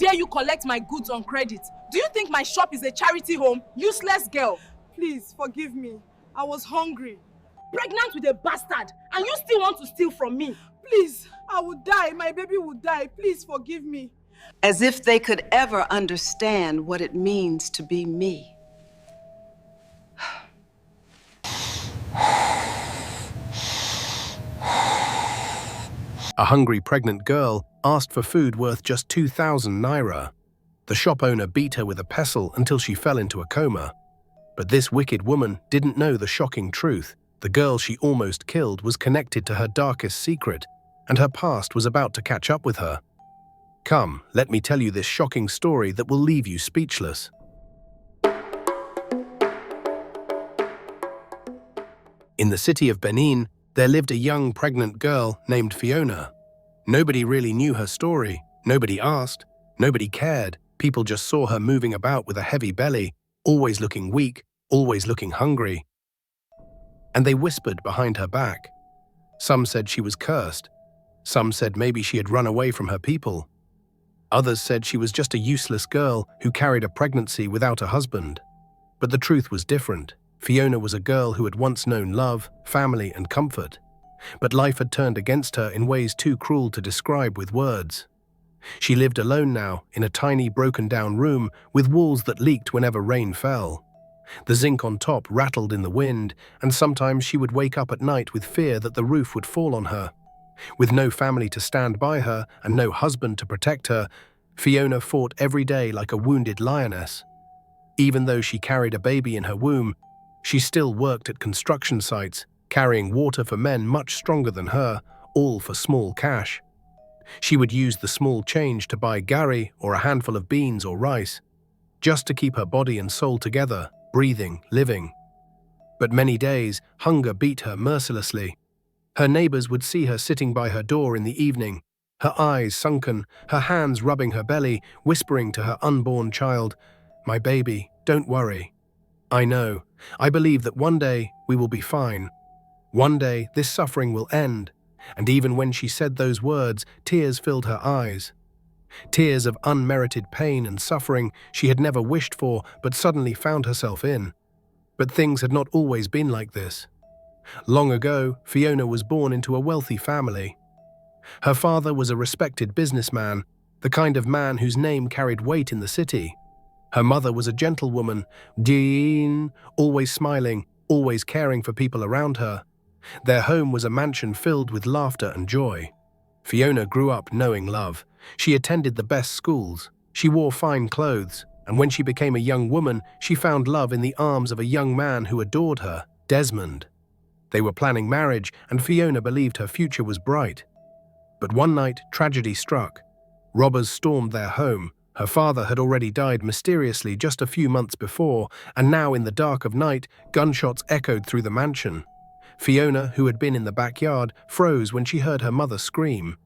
dare you collect my goods on credit? Do you think my shop is a charity home? Useless girl. Please, forgive me. I was hungry. Pregnant with a bastard, and you still want to steal from me? Please, I would die. My baby would die. Please forgive me. As if they could ever understand what it means to be me. A hungry pregnant girl asked for food worth just 2,000 naira. The shop owner beat her with a pestle until she fell into a coma. But this wicked woman didn't know the shocking truth. The girl she almost killed was connected to her darkest secret, and her past was about to catch up with her. Come, let me tell you this shocking story that will leave you speechless. In the city of Benin, there lived a young pregnant girl named Fiona. Nobody really knew her story. Nobody asked. Nobody cared. People just saw her moving about with a heavy belly, always looking weak, always looking hungry. And they whispered behind her back. Some said she was cursed. Some said maybe she had run away from her people. Others said she was just a useless girl who carried a pregnancy without a husband. But the truth was different. Fiona was a girl who had once known love, family, and comfort. But life had turned against her in ways too cruel to describe with words. She lived alone now, in a tiny broken-down room with walls that leaked whenever rain fell. The zinc on top rattled in the wind, and sometimes she would wake up at night with fear that the roof would fall on her. With no family to stand by her and no husband to protect her, Fiona fought every day like a wounded lioness. Even though she carried a baby in her womb, she still worked at construction sites, carrying water for men much stronger than her, all for small cash. She would use the small change to buy gari or a handful of beans or rice, just to keep her body and soul together, breathing, living. But many days, hunger beat her mercilessly. Her neighbors would see her sitting by her door in the evening, her eyes sunken, her hands rubbing her belly, whispering to her unborn child, "My baby, don't worry. I know. I believe that one day we will be fine. One day this suffering will end." And even when she said those words, tears filled her eyes. Tears of unmerited pain and suffering she had never wished for but suddenly found herself in. But things had not always been like this. Long ago, Fiona was born into a wealthy family. Her father was a respected businessman, the kind of man whose name carried weight in the city. Her mother was a gentlewoman, always smiling, always caring for people around her. Their home was a mansion filled with laughter and joy. Fiona grew up knowing love. She attended the best schools. She wore fine clothes. And when she became a young woman, she found love in the arms of a young man who adored her, Desmond. They were planning marriage, and Fiona believed her future was bright. But one night, tragedy struck. Robbers stormed their home. Her father had already died mysteriously just a few months before, and now in the dark of night, gunshots echoed through the mansion. Fiona, who had been in the backyard, froze when she heard her mother scream.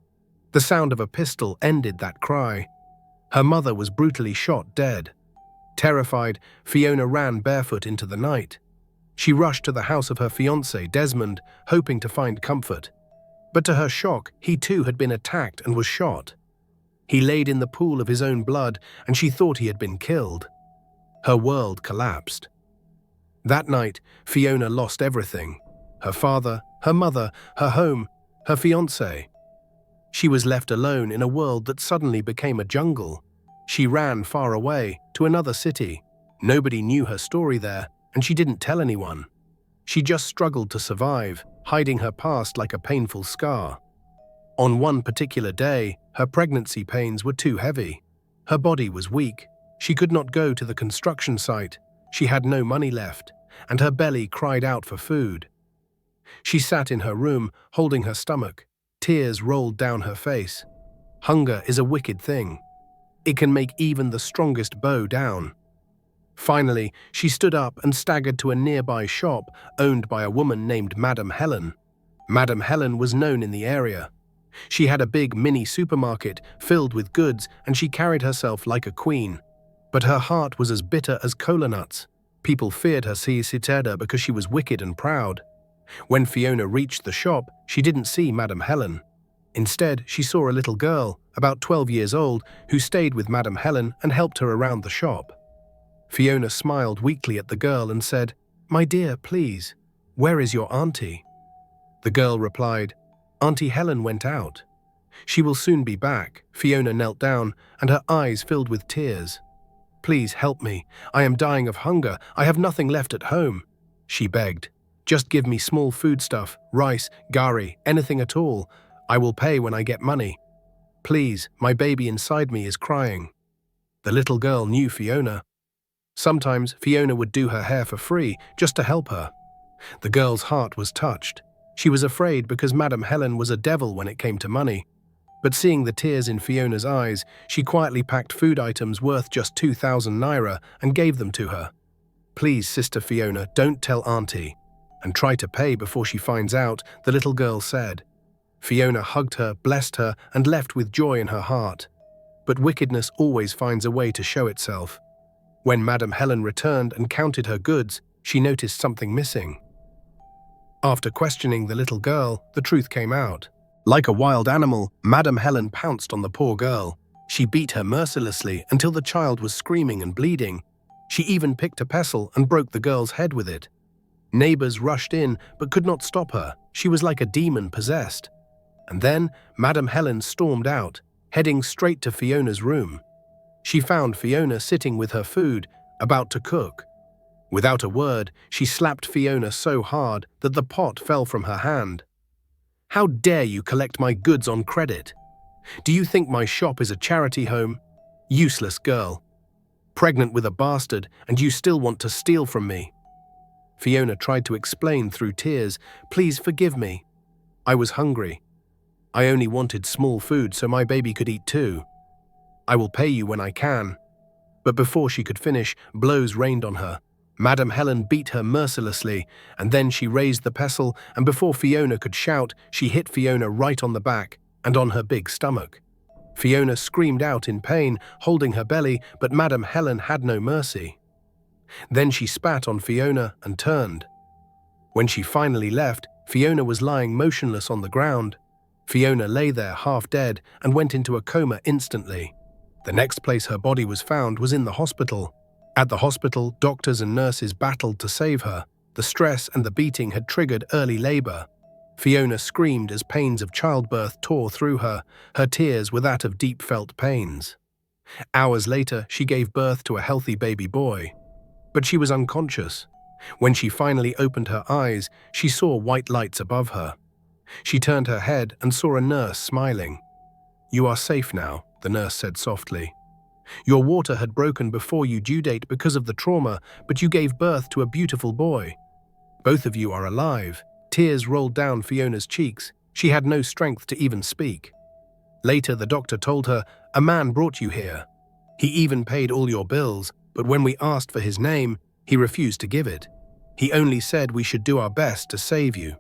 The sound of a pistol ended that cry. Her mother was brutally shot dead. Terrified, Fiona ran barefoot into the night. She rushed to the house of her fiancé, Desmond, hoping to find comfort. But to her shock, he too had been attacked and was shot. He laid in the pool of his own blood, and she thought he had been killed. Her world collapsed. That night, Fiona lost everything. Her father, her mother, her home, her fiancé. She was left alone in a world that suddenly became a jungle. She ran far away, to another city. Nobody knew her story there, and she didn't tell anyone. She just struggled to survive, hiding her past like a painful scar. On one particular day, her pregnancy pains were too heavy. Her body was weak. She could not go to the construction site. She had no money left, and her belly cried out for food. She sat in her room, holding her stomach. Tears rolled down her face. Hunger is a wicked thing. It can make even the strongest bow down. Finally, she stood up and staggered to a nearby shop owned by a woman named Madam Helen. Madam Helen was known in the area. She had a big mini supermarket filled with goods, and she carried herself like a queen. But her heart was as bitter as cola nuts. People feared her citera because she was wicked and proud. When Fiona reached the shop, she didn't see Madam Helen. Instead, she saw a little girl, about 12 years old, who stayed with Madam Helen and helped her around the shop. Fiona smiled weakly at the girl and said, "My dear, please, where is your auntie?" The girl replied, "Auntie Helen went out. She will soon be back." Fiona knelt down, and her eyes filled with tears. "Please help me. I am dying of hunger. I have nothing left at home," she begged. "Just give me small foodstuff, rice, gari, anything at all. I will pay when I get money. Please, my baby inside me is crying." The little girl knew Fiona. Sometimes Fiona would do her hair for free, just to help her. The girl's heart was touched. She was afraid because Madam Helen was a devil when it came to money. But seeing the tears in Fiona's eyes, she quietly packed food items worth just 2,000 naira and gave them to her. "Please, Sister Fiona, don't tell Auntie, and try to pay before she finds out," the little girl said. Fiona hugged her, blessed her, and left with joy in her heart. But wickedness always finds a way to show itself. When Madam Helen returned and counted her goods, she noticed something missing. After questioning the little girl, the truth came out. Like a wild animal, Madam Helen pounced on the poor girl. She beat her mercilessly until the child was screaming and bleeding. She even picked a pestle and broke the girl's head with it. Neighbors rushed in but could not stop her. She was like a demon possessed. And then Madam Helen stormed out, heading straight to Fiona's room. She found Fiona sitting with her food, about to cook. Without a word, she slapped Fiona so hard that the pot fell from her hand. "How dare you collect my goods on credit? Do you think my shop is a charity home? Useless girl. Pregnant with a bastard, and you still want to steal from me." Fiona tried to explain through tears, "Please forgive me. I was hungry. I only wanted small food so my baby could eat too. I will pay you when I can." But before she could finish, blows rained on her. Madam Helen beat her mercilessly, and then she raised the pestle, and before Fiona could shout, she hit Fiona right on the back and on her big stomach. Fiona screamed out in pain, holding her belly, but Madam Helen had no mercy. Then she spat on Fiona and turned. When she finally left, Fiona was lying motionless on the ground. Fiona lay there half dead and went into a coma instantly. The next place her body was found was in the hospital. At the hospital, doctors and nurses battled to save her. The stress and the beating had triggered early labor. Fiona screamed as pains of childbirth tore through her. Her tears were that of deep-felt pains. Hours later, she gave birth to a healthy baby boy. But she was unconscious. When she finally opened her eyes, she saw white lights above her. She turned her head and saw a nurse smiling. "You are safe now," the nurse said softly. "Your water had broken before you due date because of the trauma, but you gave birth to a beautiful boy. Both of you are alive." Tears rolled down Fiona's cheeks. She had no strength to even speak. Later, the doctor told her, "A man brought you here. He even paid all your bills, but when we asked for his name, he refused to give it. He only said we should do our best to save you."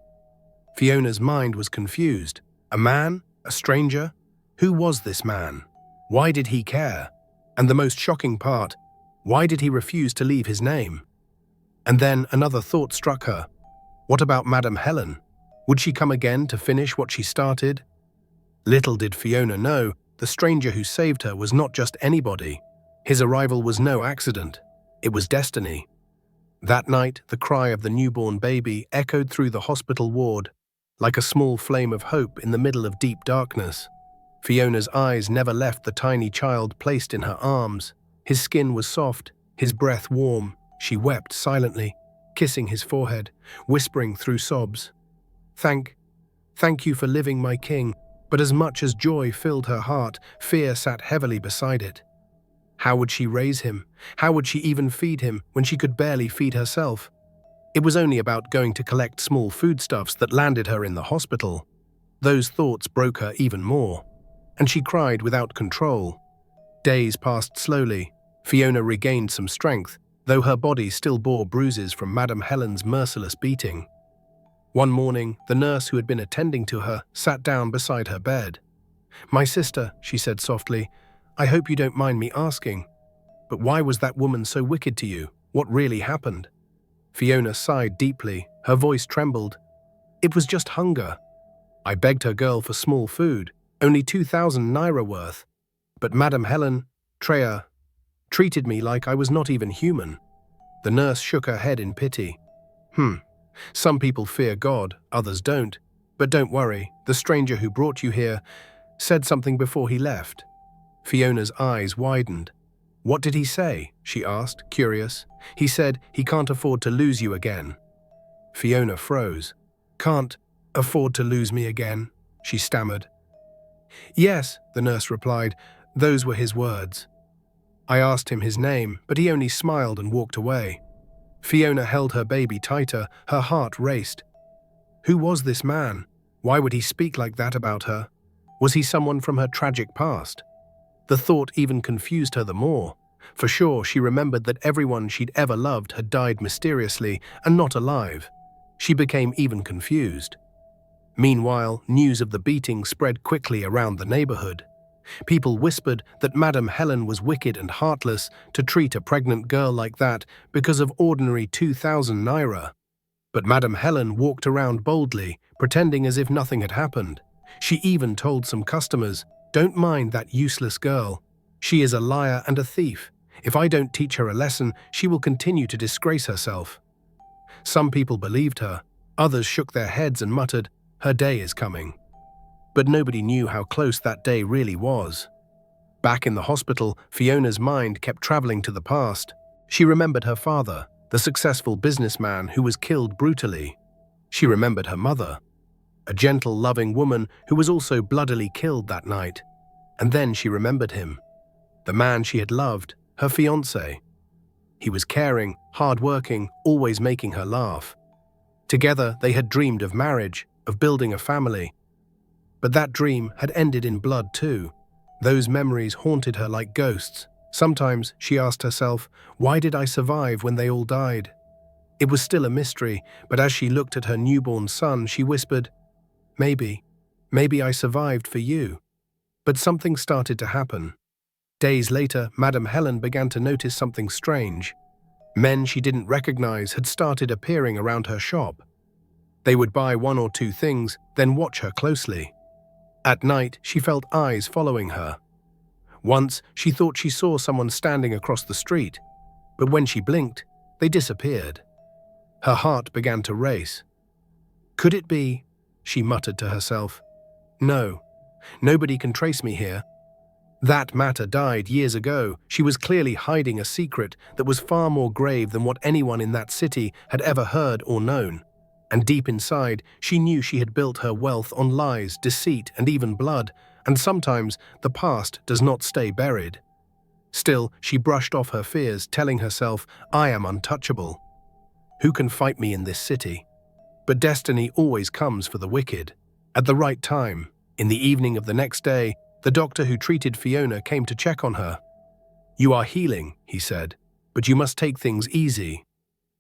Fiona's mind was confused. A man? A stranger? Who was this man? Why did he care? And the most shocking part, why did he refuse to leave his name? And then another thought struck her. What about Madam Helen? Would she come again to finish what she started? Little did Fiona know, the stranger who saved her was not just anybody. His arrival was no accident. It was destiny. That night, the cry of the newborn baby echoed through the hospital ward, like a small flame of hope in the middle of deep darkness. Fiona's eyes never left the tiny child placed in her arms. His skin was soft, his breath warm. She wept silently, kissing his forehead, whispering through sobs, Thank you for living, my king." But as much as joy filled her heart, fear sat heavily beside it. How would she raise him? How would she even feed him when she could barely feed herself? It was only about going to collect small foodstuffs that landed her in the hospital. Those thoughts broke her even more, and she cried without control. Days passed slowly. Fiona regained some strength, though her body still bore bruises from Madam Helen's merciless beating. One morning, the nurse who had been attending to her sat down beside her bed. "My sister," she said softly, "I hope you don't mind me asking, but why was that woman so wicked to you? What really happened?" Fiona sighed deeply. Her voice trembled. "It was just hunger. I begged her girl for small food, only 2,000 naira worth. But Madam Helen, treated me like I was not even human. The nurse shook her head in pity. Some people fear God, others don't. But don't worry, the stranger who brought you here said something before he left. Fiona's eyes widened. What did he say? She asked, curious. He said he can't afford to lose you again. Fiona froze. Can't afford to lose me again, she stammered. Yes, the nurse replied. Those were his words. I asked him his name, but he only smiled and walked away. Fiona held her baby tighter, her heart raced. Who was this man? Why would he speak like that about her? Was he someone from her tragic past? The thought even confused her the more. For sure, she remembered that everyone she'd ever loved had died mysteriously and not alive. She became even confused. Meanwhile, news of the beating spread quickly around the neighborhood. People whispered that Madam Helen was wicked and heartless to treat a pregnant girl like that because of ordinary 2,000 naira. But Madam Helen walked around boldly, pretending as if nothing had happened. She even told some customers, "Don't mind that useless girl. She is a liar and a thief. If I don't teach her a lesson, she will continue to disgrace herself." Some people believed her. Others shook their heads and muttered, "Her day is coming." But nobody knew how close that day really was. Back in the hospital, Fiona's mind kept traveling to the past. She remembered her father, the successful businessman who was killed brutally. She remembered her mother, a gentle, loving woman who was also bloodily killed that night. And then she remembered him, the man she had loved, her fiancé. He was caring, hard-working, always making her laugh. Together, they had dreamed of marriage, of building a family. But that dream had ended in blood too. Those memories haunted her like ghosts. Sometimes she asked herself, why did I survive when they all died? It was still a mystery, but as she looked at her newborn son, she whispered, maybe I survived for you. But something started to happen. Days later, Madam Helen began to notice something strange. Men she didn't recognize had started appearing around her shop. They would buy one or two things, then watch her closely. At night, she felt eyes following her. Once, she thought she saw someone standing across the street, but when she blinked, they disappeared. Her heart began to race. Could it be? She muttered to herself. No, nobody can trace me here. That matter died years ago. She was clearly hiding a secret that was far more grave than what anyone in that city had ever heard or known. And deep inside, she knew she had built her wealth on lies, deceit, and even blood, and sometimes the past does not stay buried. Still, she brushed off her fears, telling herself, I am untouchable. Who can fight me in this city? But destiny always comes for the wicked. At the right time, in the evening of the next day, the doctor who treated Fiona came to check on her. You are healing, he said, but you must take things easy.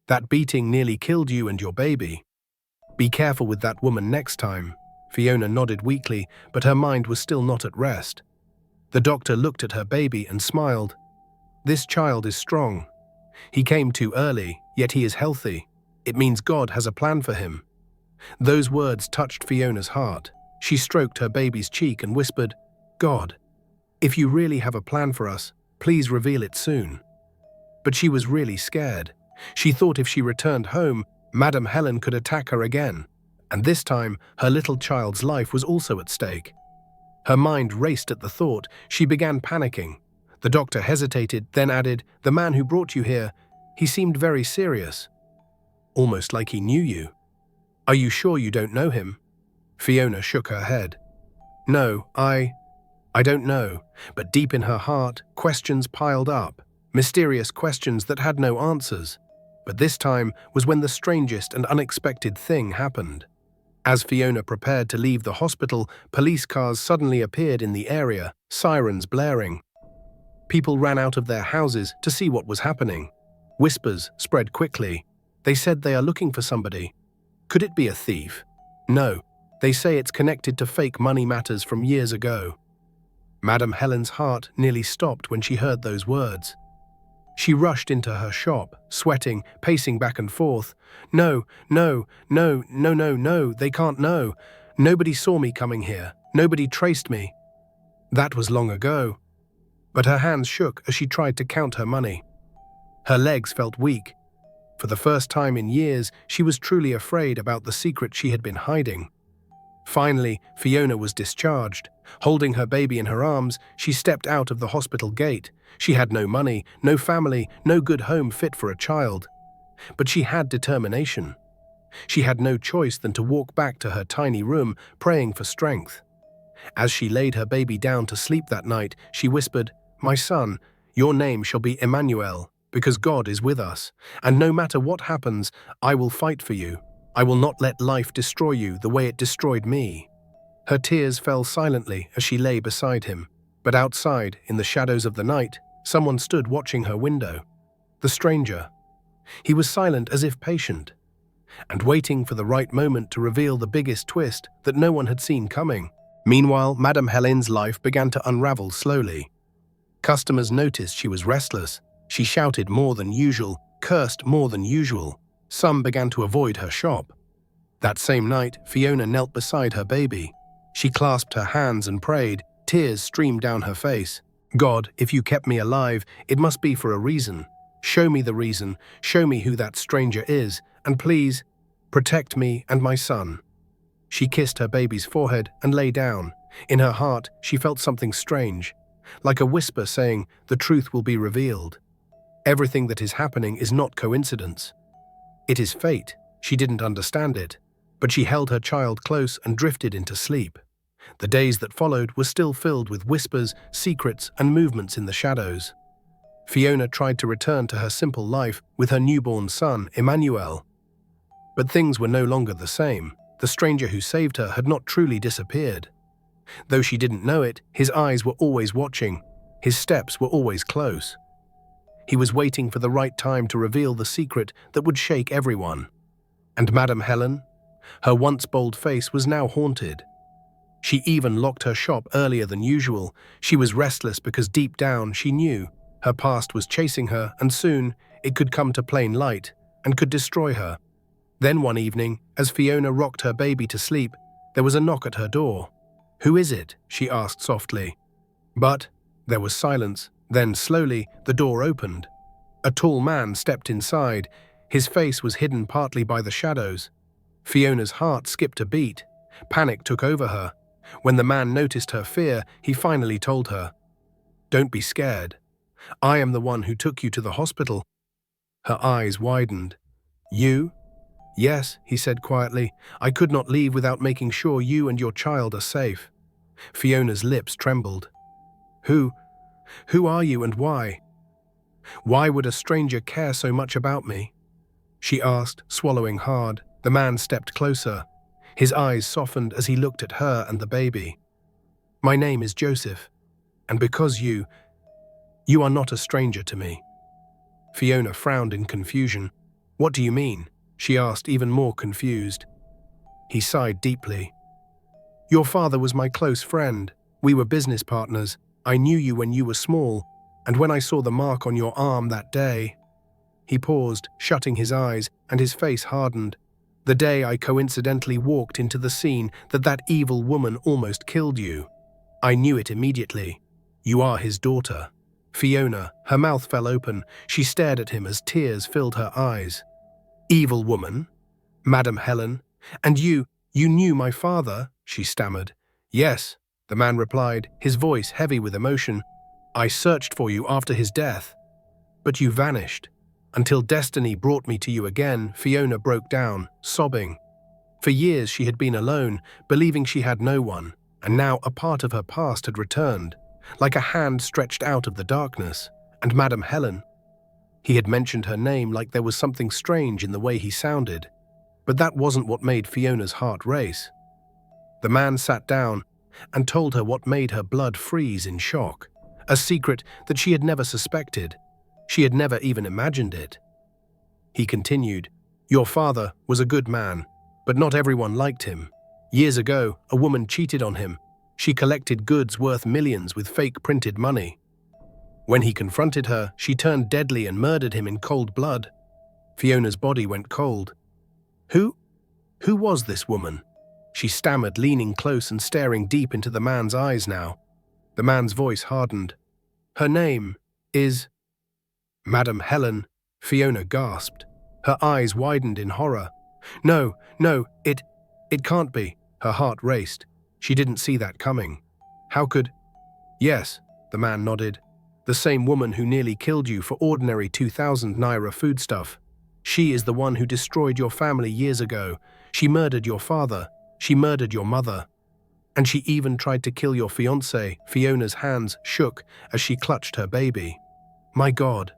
That beating nearly killed you and your baby. Be careful with that woman next time. Fiona nodded weakly, but her mind was still not at rest. The doctor looked at her baby and smiled. This child is strong. He came too early, yet he is healthy. It means God has a plan for him. Those words touched Fiona's heart. She stroked her baby's cheek and whispered, God, if you really have a plan for us, please reveal it soon. But she was really scared. She thought if she returned home, Madam Helen could attack her again, and this time her little child's life was also at stake. Her mind raced at the thought. She began panicking. The doctor hesitated, then added, the man who brought you here, he seemed very serious. Almost like he knew you. Are you sure you don't know him? Fiona shook her head. No, I don't know, but deep in her heart, questions piled up, mysterious questions that had no answers. But this time was when the strangest and unexpected thing happened. As Fiona prepared to leave the hospital, police cars suddenly appeared in the area, sirens blaring. People ran out of their houses to see what was happening. Whispers spread quickly. They said they are looking for somebody. Could it be a thief? No, they say it's connected to fake money matters from years ago. Madam Helen's heart nearly stopped when she heard those words. She rushed into her shop, sweating, pacing back and forth. No, they can't know. Nobody saw me coming here. Nobody traced me. That was long ago. But her hands shook as she tried to count her money. Her legs felt weak. For the first time in years, she was truly afraid about the secret she had been hiding. Finally, Fiona was discharged. Holding her baby in her arms, she stepped out of the hospital gate. She had no money, no family, no good home fit for a child. But she had determination. She had no choice than to walk back to her tiny room, praying for strength. As she laid her baby down to sleep that night, she whispered, "My son, your name shall be Emmanuel, because God is with us. And no matter what happens, I will fight for you. I will not let life destroy you the way it destroyed me." Her tears fell silently as she lay beside him. But outside, in the shadows of the night, someone stood watching her window. The stranger. He was silent as if patient, and waiting for the right moment to reveal the biggest twist that no one had seen coming. Meanwhile, Madam Helen's life began to unravel slowly. Customers noticed she was restless. She shouted more than usual, cursed more than usual. Some began to avoid her shop. That same night, Fiona knelt beside her baby. She clasped her hands and prayed. Tears streamed down her face. "God, if you kept me alive, it must be for a reason. Show me the reason, show me who that stranger is, and please, protect me and my son." She kissed her baby's forehead and lay down. In her heart, she felt something strange, like a whisper saying, "The truth will be revealed. Everything that is happening is not coincidence. It is fate." She didn't understand it, but she held her child close and drifted into sleep. The days that followed were still filled with whispers, secrets, and movements in the shadows. Fiona tried to return to her simple life with her newborn son, Emmanuel. But things were no longer the same. The stranger who saved her had not truly disappeared. Though she didn't know it, his eyes were always watching. His steps were always close. He was waiting for the right time to reveal the secret that would shake everyone. And Madam Helen? Her once bold face was now haunted. She even locked her shop earlier than usual. She was restless because deep down she knew her past was chasing her, and soon it could come to plain light and could destroy her. Then one evening, as Fiona rocked her baby to sleep, there was a knock at her door. "Who is it?" she asked softly. But there was silence. Then, slowly, the door opened. A tall man stepped inside. His face was hidden partly by the shadows. Fiona's heart skipped a beat. Panic took over her. When the man noticed her fear, he finally told her, "Don't be scared. I am the one who took you to the hospital." Her eyes widened. "You?" "Yes," he said quietly. "I could not leave without making sure you and your child are safe." Fiona's lips trembled. Who are you and why? Why would a stranger care so much about me?" she asked, swallowing hard. The man stepped closer. His eyes softened as he looked at her and the baby. "My name is Joseph, and because you are not a stranger to me." Fiona frowned in confusion. "What do you mean?" she asked, even more confused. He sighed deeply. "Your father was my close friend. We were business partners. I knew you when you were small, and when I saw the mark on your arm that day..." He paused, shutting his eyes, and his face hardened. "The day I coincidentally walked into the scene that evil woman almost killed you. I knew it immediately. You are his daughter." Fiona, her mouth fell open. She stared at him as tears filled her eyes. "Evil woman? Madam Helen? And you knew my father?" she stammered. "Yes," the man replied, his voice heavy with emotion. "I searched for you after his death, but you vanished. Until destiny brought me to you again." Fiona broke down, sobbing. For years she had been alone, believing she had no one, and now a part of her past had returned, like a hand stretched out of the darkness. And Madam Helen? He had mentioned her name like there was something strange in the way he sounded, but that wasn't what made Fiona's heart race. The man sat down and told her what made her blood freeze in shock, a secret that she had never suspected. She had never even imagined it. He continued, "Your father was a good man, but not everyone liked him. Years ago, a woman cheated on him. She collected goods worth millions with fake printed money. When he confronted her, she turned deadly and murdered him in cold blood." Fiona's body went cold. Who was this woman? she stammered, leaning close and staring deep into the man's eyes now. The man's voice hardened. Her name is Madam Helen, Fiona gasped. Her eyes widened in horror. No, it can't be. Her heart raced. She didn't see that coming. How could... Yes, the man nodded. The same woman who nearly killed you for ordinary 2,000 naira foodstuff. She is the one who destroyed your family years ago. She murdered your father. She murdered your mother. And she even tried to kill your fiancé. Fiona's hands shook as she clutched her baby. My God.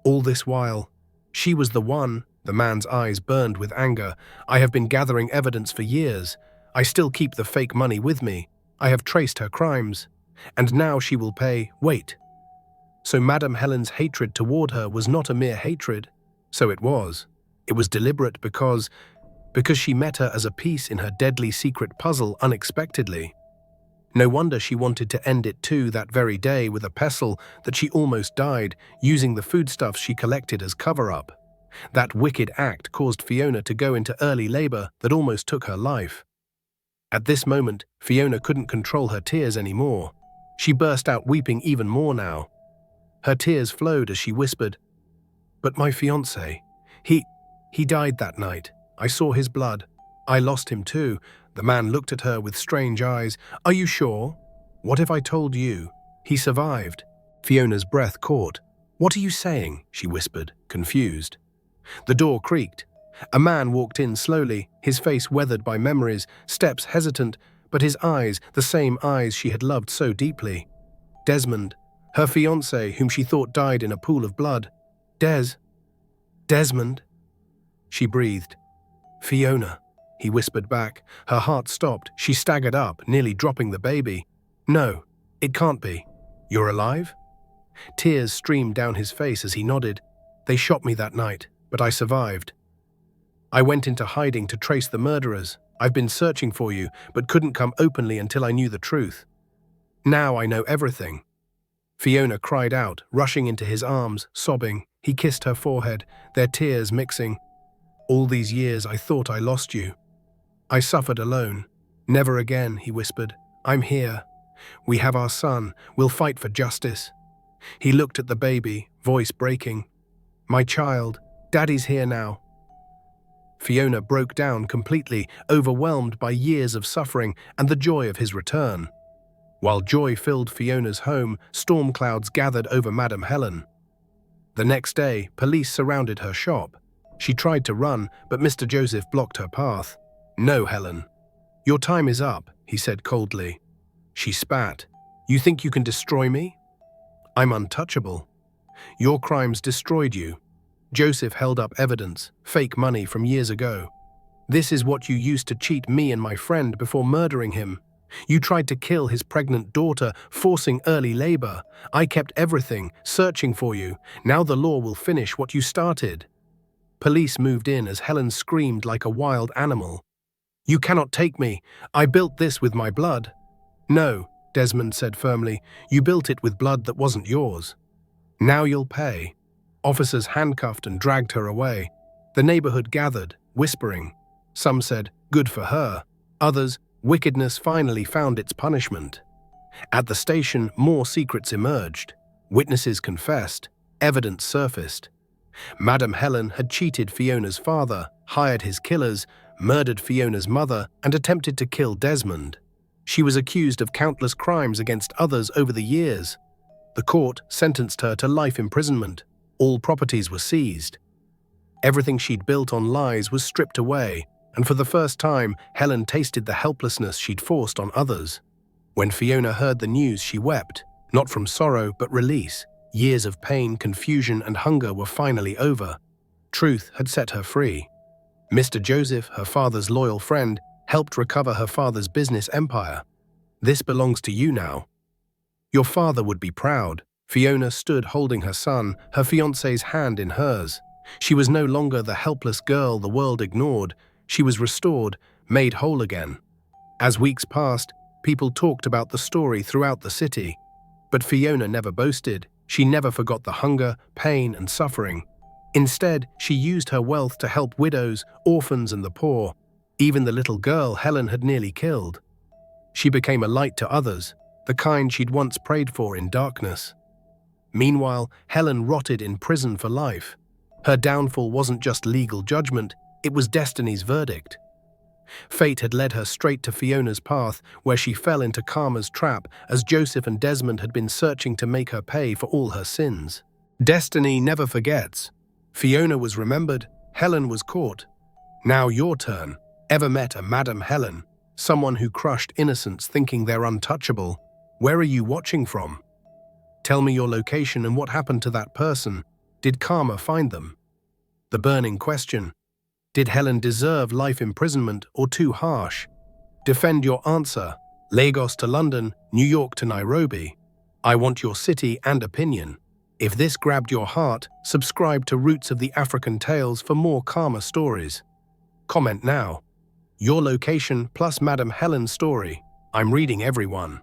All this while, she was the one. The man's eyes burned with anger. I have been gathering evidence for years. I still keep the fake money with me. I have traced her crimes. And now she will pay. Wait. So Madam Helen's hatred toward her was not a mere hatred. So it was. It was deliberate because she met her as a piece in her deadly secret puzzle unexpectedly. No wonder she wanted to end it too that very day with a pestle that she almost died, using the foodstuffs she collected as cover-up. That wicked act caused Fiona to go into early labor that almost took her life. At this moment, Fiona couldn't control her tears anymore. She burst out weeping even more now. Her tears flowed as she whispered, "But my fiancé, he died that night. I saw his blood. I lost him too." The man looked at her with strange eyes. "Are you sure? What if I told you? He survived." Fiona's breath caught. "What are you saying?" she whispered, confused. The door creaked. A man walked in slowly, his face weathered by memories, steps hesitant, but his eyes, the same eyes she had loved so deeply. Desmond, her fiancé, whom she thought died in a pool of blood. Desmond, she breathed. "Fiona," he whispered back. Her heart stopped. She staggered up, nearly dropping the baby. "No, it can't be. You're alive?" Tears streamed down his face as he nodded. "They shot me that night, but I survived. I went into hiding to trace the murderers. I've been searching for you, but couldn't come openly until I knew the truth. Now I know everything." Fiona cried out, rushing into his arms, sobbing. He kissed her forehead, their tears mixing. "All these years I thought I lost you. I suffered alone. Never again," he whispered. "I'm here. We have our son. We'll fight for justice." He looked at the baby, voice breaking. "My child, Daddy's here now." Fiona broke down completely, overwhelmed by years of suffering and the joy of his return. While joy filled Fiona's home, storm clouds gathered over Madam Helen. The next day, police surrounded her shop. She tried to run, but Mr. Joseph blocked her path. "No, Helen. Your time is up," he said coldly. She spat. "You think you can destroy me? I'm untouchable. Your crimes destroyed you." Joseph held up evidence, fake money from years ago. "This is what you used to cheat me and my friend before murdering him. You tried to kill his pregnant daughter, forcing early labor. I kept everything, searching for you. Now the law will finish what you started." Police moved in as Helen screamed like a wild animal. "You cannot take me. I built this with my blood." "No," Desmond said firmly. "You built it with blood that wasn't yours. Now you'll pay." Officers handcuffed and dragged her away. The neighborhood gathered, whispering. Some said, "Good for her." Others, "Wickedness finally found its punishment." At the station, more secrets emerged. Witnesses confessed. Evidence surfaced. Madam Helen had cheated Fiona's father, hired his killers, murdered Fiona's mother, and attempted to kill Desmond. She was accused of countless crimes against others over the years. The court sentenced her to life imprisonment. All properties were seized. Everything she'd built on lies was stripped away, and for the first time, Helen tasted the helplessness she'd forced on others. When Fiona heard the news, she wept, not from sorrow but release. Years of pain, confusion, and hunger were finally over. Truth had set her free. Mr. Joseph, her father's loyal friend, helped recover her father's business empire. "This belongs to you now. Your father would be proud." Fiona stood holding her son, her fiancé's hand in hers. She was no longer the helpless girl the world ignored. She was restored, made whole again. As weeks passed, people talked about the story throughout the city. But Fiona never boasted. She never forgot the hunger, pain, and suffering. Instead, she used her wealth to help widows, orphans, and the poor. even the little girl Helen had nearly killed. She became a light to others, the kind she'd once prayed for in darkness. Meanwhile, Helen rotted in prison for life. Her downfall wasn't just legal judgment, it was destiny's verdict. Fate had led her straight to Fiona's path, where she fell into Karma's trap as Joseph and Desmond had been searching to make her pay for all her sins. Destiny never forgets. Fiona was remembered, Helen was caught. Now your turn. Ever met a Madam Helen? Someone who crushed innocents thinking they're untouchable? Where are you watching from? Tell me your location and what happened to that person. Did Karma find them? The burning question. Did Helen deserve life imprisonment or too harsh? Defend your answer. Lagos to London, New York to Nairobi. I want your city and opinion. If this grabbed your heart, subscribe to Roots of the African Tales for more Karma stories. Comment now. Your location plus Madam Helen's story. I'm reading everyone.